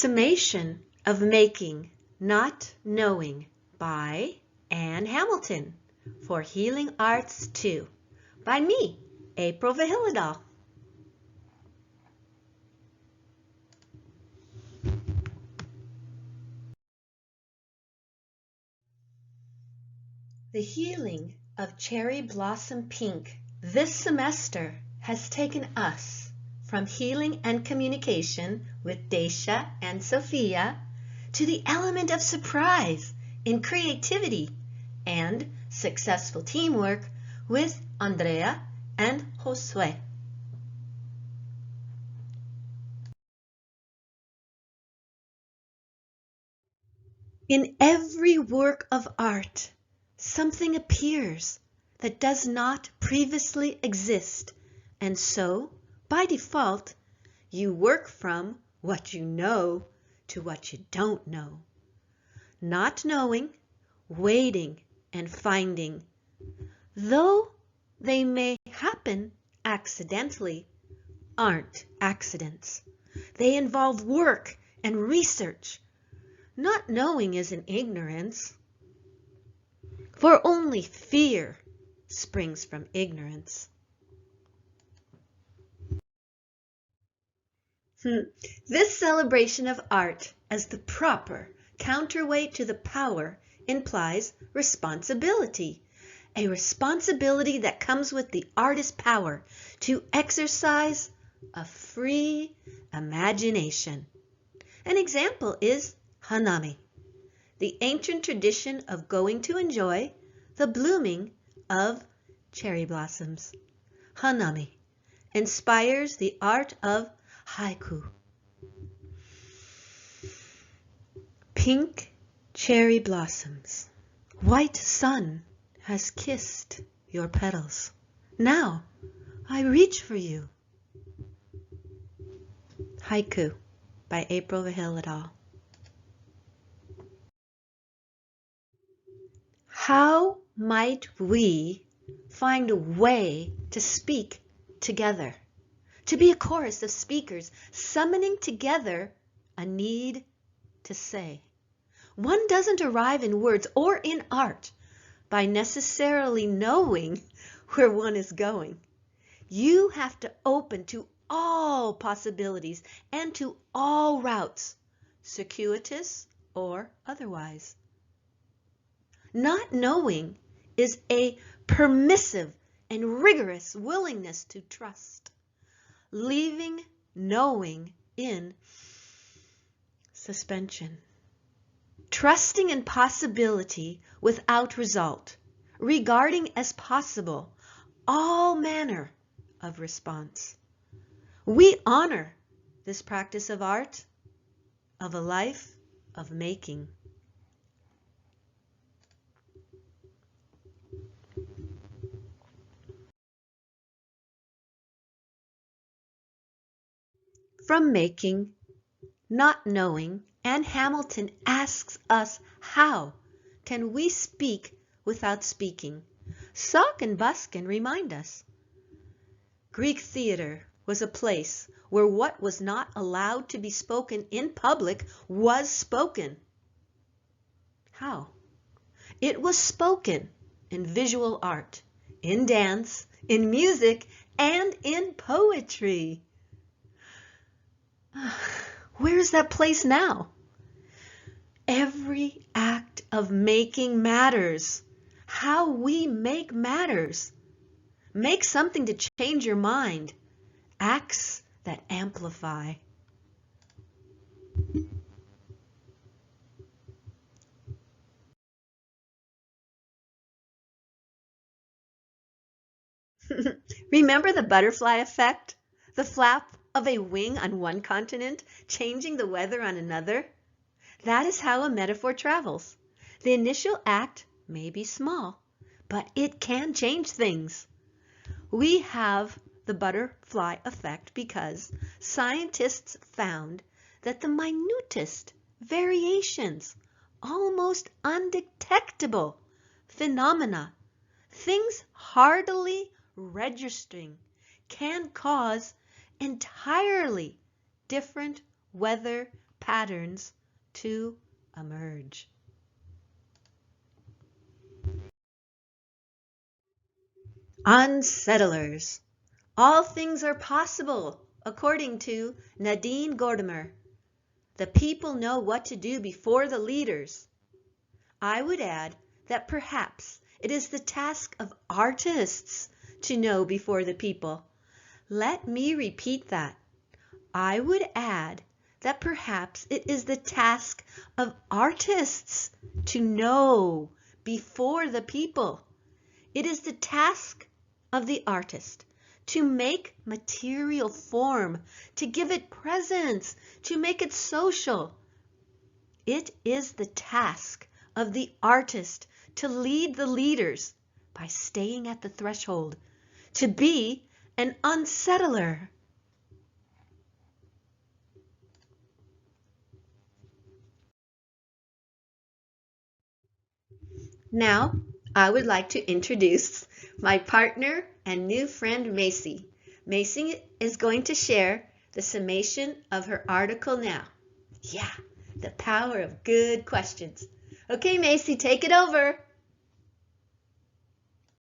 Summation of Making, Not Knowing by Anne Hamilton for Healing Arts 2 by me, April Vihilidal. The healing of cherry blossom pink this semester has taken us from healing and communication with Daisha and Sophia to the element of surprise in creativity and successful teamwork with Andrea and Josue. In every work of art, something appears that does not previously exist, and so, by default, you work from what you know to what you don't know. Not knowing, waiting, and finding. Though they may happen accidentally, aren't accidents. They involve work and research. Not knowing isn't ignorance, for only fear springs from ignorance. This celebration of art as the proper counterweight to the power implies responsibility, a responsibility that comes with the artist's power to exercise a free imagination. An example is Hanami, the ancient tradition of going to enjoy the blooming of cherry blossoms. Hanami inspires the art of haiku. Pink cherry blossoms, white sun has kissed your petals. Now I reach for you. Haiku by April Vihilidal. How might we find a way to speak together, to be a chorus of speakers summoning together a need to say? One doesn't arrive in words or in art by necessarily knowing where one is going. You have to open to all possibilities and to all routes, circuitous or otherwise. Not knowing is a permissive and rigorous willingness to trust, leaving knowing in suspension. Trusting in possibility without result, regarding as possible all manner of response. We honor this practice of art, of a life of making. From making, not knowing, Anne Hamilton asks us, how can we speak without speaking? Sock and Buskin remind us. Greek theater was a place where what was not allowed to be spoken in public was spoken. How? It was spoken in visual art, in dance, in music, and in poetry. Where's that place now? Every act of making matters. How we make matters. Make something to change your mind. Acts that amplify. Remember the butterfly effect? The flap of a wing on one continent, changing the weather on another? That is how a metaphor travels. The initial act may be small, but it can change things. We have the butterfly effect because scientists found that the minutest variations, almost undetectable phenomena, things hardly registering, can cause entirely different weather patterns to emerge. Unsettlers. All things are possible, according to Nadine Gordimer. The people know what to do before the leaders. I would add that perhaps it is the task of artists to know before the people. Let me repeat that. I would add that perhaps it is the task of artists to know before the people. It is the task of the artist to make material form, to give it presence, to make it social. It is the task of the artist to lead the leaders by staying at the threshold, to be an unsettler. Now, I would like to introduce my partner and new friend, Macy. Macy is going to share the summation of her article now. Yeah, the power of good questions. Okay, Macy, take it over.